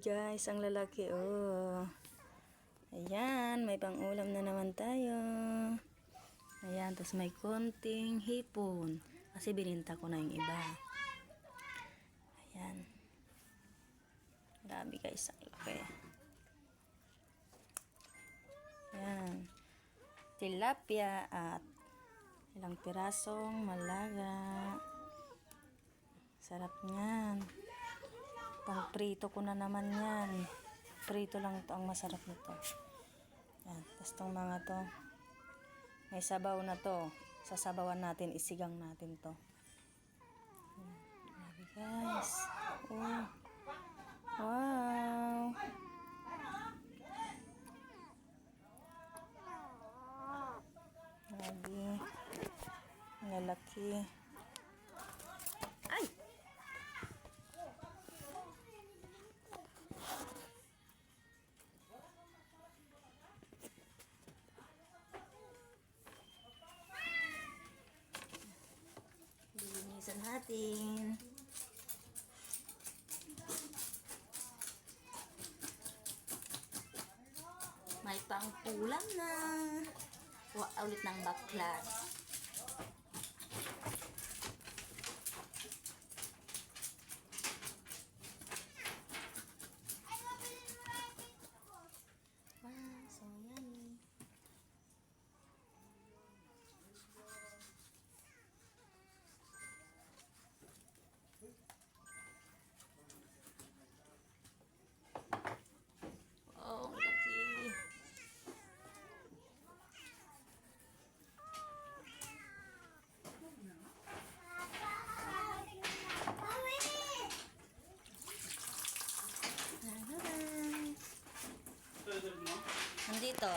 Guys, ang lalaki, oh. Ayan, may pang-ulam na naman tayo. Ayan, tapos may konting hipon. Kasi bininta ko na yung iba. Ayan. Grabe guys, ang laki. Ayan. Tilapia at ilang pirasong malaga. Sarap niyan. Pang prito ko na naman yan. Prito lang ito ang masarap nito. Yan. Tapos itong mga to, may sabaw na to. Sasabawan natin, isigang natin to. Yan. Grabe guys. Oh. Wow. Grabe. Ang lalaki. Ay! Linisan natin. May pang-ulam na. Kuha ulit ng baklat. Wow, so yummy. Oh, laki. Nandito.